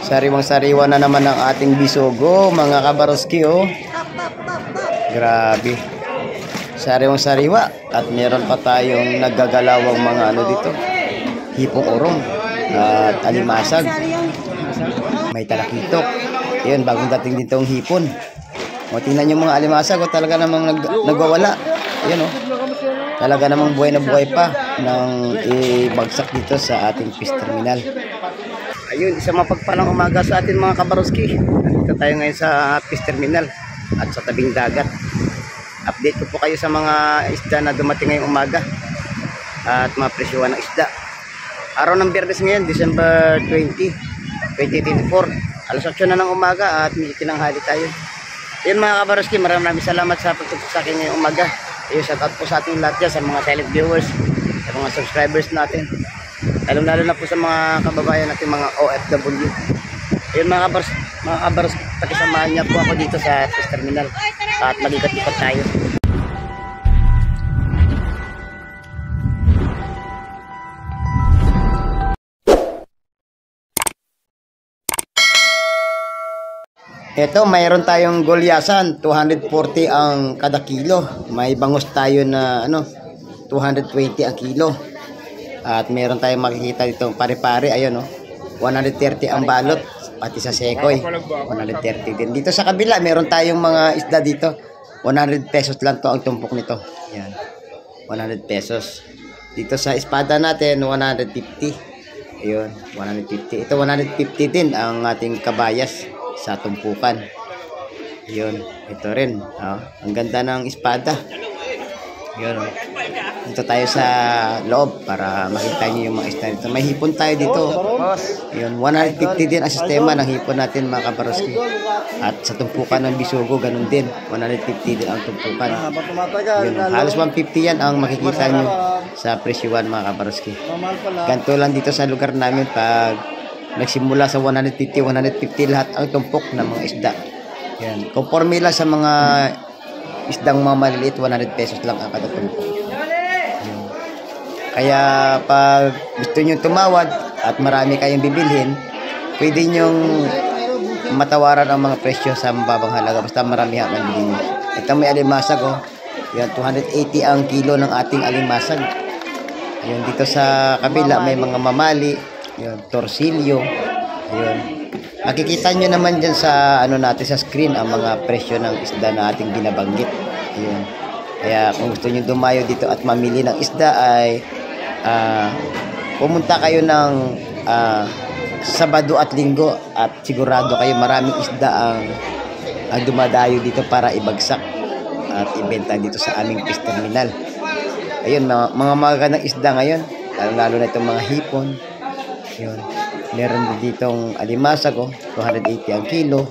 Sariwang-sariwa na naman ang ating bisogo, mga kabaroski, oh. Grabe. Sariwang-sariwa. At meron pa tayong nagagalawang mga ano dito. Hipong urong at alimasag. May talakitok. Yun, bagong dating dito ang hipon. O, tingnan nyo mga alimasag, o, talaga namang nagwawala. Ayan, o. Talaga namang buhay na buhay pa nang ibagsak dito sa ating fish terminal. Ayun, isang mapagpalang umaga sa atin mga kabaroski. Nandito tayo ngayon sa fish terminal at sa tabing dagat. Update ko po kayo sa mga isda na dumating ngayong umaga at mga presyuhan ng isda. Araw ng Biyernes ngayon, December 20, 2024. Alas 8 na ng umaga at medyo tinanghali tayo. Ayun mga kabaroski, maraming salamat sa pagtutok sa akin ngayong umaga. Ayun, shout out po sa ating lahat dyan, sa mga silent viewers, sa mga subscribers natin. Lalo na po sa mga kababayan natin, mga OFW. Ayun mga kabaroski, pakisamahan niya po ako dito sa fish terminal at mag-ikat-ikat tayo. Ito, mayroon tayong golyasan, 240 ang kada kilo. May bangus tayo na 220 ang kilo. At mayroon tayong makikita dito pare-pare, ayun, 130 ang balot, pati sa sekoy 130 din. Dito sa kabila mayroon tayong mga isda dito. 100 pesos lang to ang tumpok nito. Yan. 100 pesos. Dito sa espada natin 150. Ayun, 150. Ito 150 din ang ating kabayas sa tumpukan. Yun, ito rin. Ang ganda ng espada. Yun. Dito tayo sa loob para makita niyo yung mga isda dito. May hipon tayo dito. Yun, 150 din ang sistema ng hipon natin mga kabaroski. At sa tumpukan ng bisogo, ganun din. 150 din ang tumpukan. Yun, halos 150 yan ang makikita niyo sa presyuhan mga kabaroski. Ganito lang dito sa lugar namin pag nagsimula sa 150 lahat ang tumpok ng mga isda. Yan. Conforme lang sa mga isdang mga maliliit, 100 pesos lang ang kada tumpok. Yan. Kaya pag gusto nyo tumawad at marami kayong bibilhin, pwede nyong matawaran ang mga presyo sa mababang halaga basta marami ang bilhin. Ito may alimasag, yan, 280 ang kilo ng ating alimasag. Ayun, dito sa kabila may mga mamali. Yun, torsilyo. Ayun. Makikita nyo naman dyan sa natin sa screen ang mga presyo ng isda na ating binabanggit. Ayun. Kaya kung gusto nyo dumayo dito at mamili ng isda ay pumunta kayo ng Sabado at Linggo at sigurado kayo maraming isda ang dumadayo dito para ibagsak at ibenta dito sa aming fish terminal. Ayun, mga magagandang isda ngayon, lalo na itong mga hipon. Yun. Meron ditong alimasag, 280 ang kilo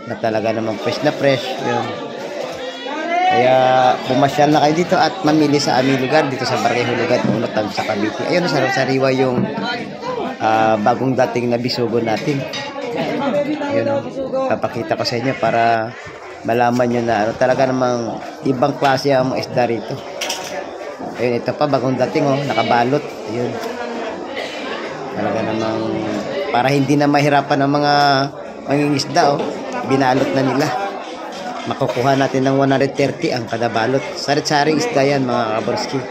na talaga namang fresh na fresh. Yun. Kaya pumasyal na kayo dito at mamili sa aming lugar dito sa Barangay Hulugan, Unotag sa Cavite. Ayun, sariwa yung bagong dating na bisogo natin. Yun, papakita ko sa inyo para malaman nyo na talaga namang ibang klase ang mga isda rito. Ayun, ito pa bagong dating, nakabalot. Ayun. Talaga namang para hindi na mahirapan ng mga mangingisda, binalot na nila. Makukuha natin ng 130 ang kada balot. Sarit-saring isda yan mga kabaroski.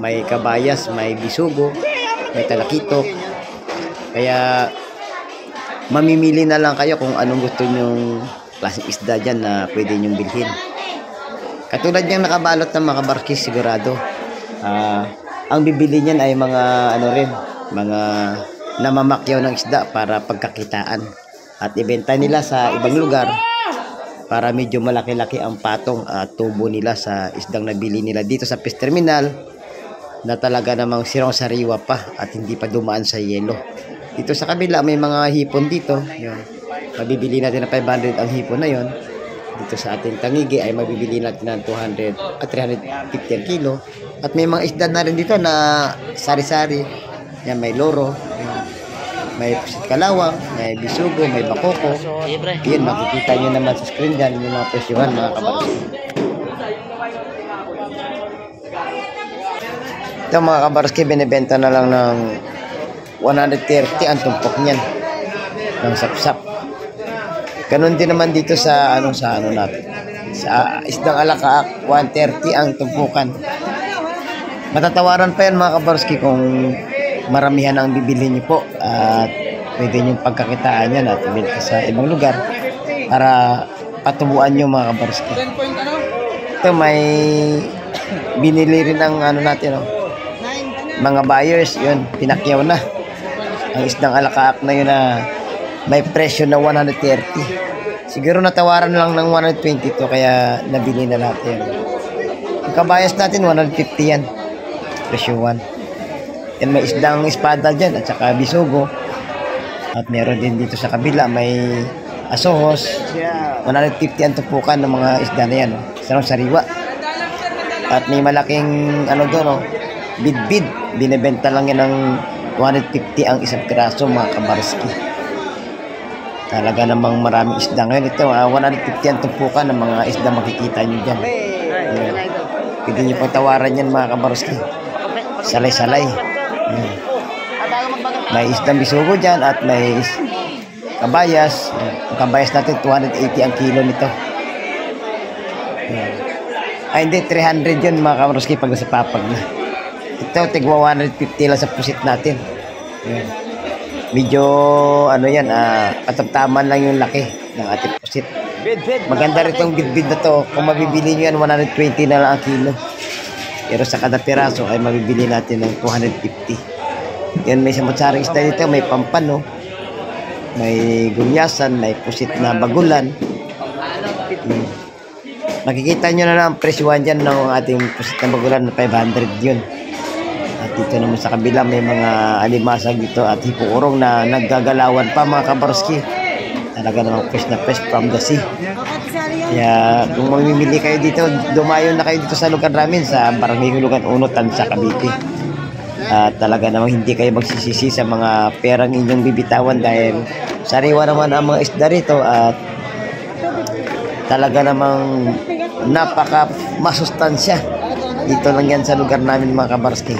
May kabayas, may bisugo, may talakitok. Kaya mamimili na lang kayo kung anong gusto nyong klaseng isda dyan na pwede nyong bilhin. Katulad niyang nakabalot ng mga kabaroski, sigurado ang bibili niyan ay mga mga namamakyaw ng isda para pagkakitaan at ibenta nila sa ibang lugar para medyo malaki-laki ang patong at tubo nila sa isdang nabili nila dito sa fish terminal na talaga namang sirang-sariwa pa at hindi pa dumaan sa yelo. Dito sa kabila may mga hipon dito. Yun. Mabibili natin ng 500 ang hipon na yon. Dito sa ating tangigi ay mabibili natin ng 200 at 350 ang kilo. At may mga isda na rin dito na sari-sari. Yan, may loro, may pusit kalawang, may bisugo, may bakoko. Yan, makikita nyo naman sa screen dyan yung mga presyohan mga kabaroski. Ito mga kabaroski, binibenta na lang ng 130 ang tumpok niyan. ng sapsap. Ganun din naman dito sa ano natin. Sa isdang alakaak, 130 ang tumpukan. Matatawaran pa yan mga kabarski kung maramihan ang bibili niyo po at pwede nyo pagkakitaan yan at ibenta sa ibang lugar para patubuan nyo mga kabarski. Ito may binili rin ang ano natin, mga buyers, yun, pinakyaw na ang isdang alakaak na yun na may presyo na 130. Siguro natawaran lang ng 120 to kaya nabili na natin. Ang kabayas natin 150 yan, presyo 1. Yan, may isdang espada dyan at saka bisugo. At meron din dito sa kabila may asohos. 150 ang tupukan ng mga isda na yan, sarang sariwa. At may malaking ano doon, bidbid, binibenta lang yan ng 150 ang isang piraso mga kabarski. Talaga namang maraming isda ngayon. Ito 150 ang tumpukan ng mga isda makikita nyo dyan. Pwede nyo pagtawaran yan mga kabarski. Salay-salay. May isdang bisugo dyan at may kabayas. Ang kabayas natin 280 ang kilo nito. Ay hindi, 300 yun mga kabarski pag nasa papag na. Ito tigwa 150 lang sa pusit natin. Medyo ano yan, patagtaman lang yung laki ng ating pusit. Maganda rin itong bidbid na to. Kung mabibili nyo yan 120 na lang ang kilo. Pero sa kada piraso ay mabibili natin ng 250. Yan, may samutsaring isda dito, may pampan, may gumyasan, may pusit na bagulan. Makikita nyo na ang presyuhan dyan ng ating pusit na bagulan na 500 yun. At dito naman sa kabila may mga alimasag dito at hipukurong na naggagalawan pa mga kabarski. Talaga namang fresh na fresh from the sea. Kaya kung mamimili kayo dito, dumayo na kayo dito sa lugar namin sa Barangay Hulugan 1, Tansa, Cavite. At talaga namang hindi kayo magsisisi sa mga perang inyong bibitawan dahil sariwa naman ang mga isda rito at talaga namang napaka masustansya. Dito lang yan sa lugar namin mga kabarski.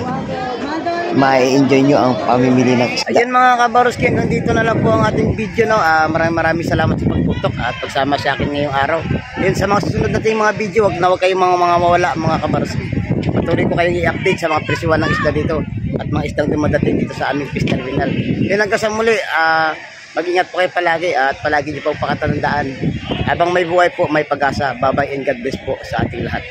Mai-enjoy nyo ang pamimili ng isda. Ayan mga kabarski, nandito na lang po ang ating video. Maraming salamat sa pagputok at pagsama sa akin ngayong araw. Yun, sa mga susunod nating mga video, wag kayong mga mawala mga kabarski. Patuloy ko kayong i-update sa mga presyuhan ng isda dito at mga isdang dumadating dito sa aming fish terminal. Yun, hanggang sa muli, mag-ingat po kayo palagi at palagi niyo po pakatandaan. Habang may buhay po, may pag-asa. Bye-bye and God bless po sa ating lahat.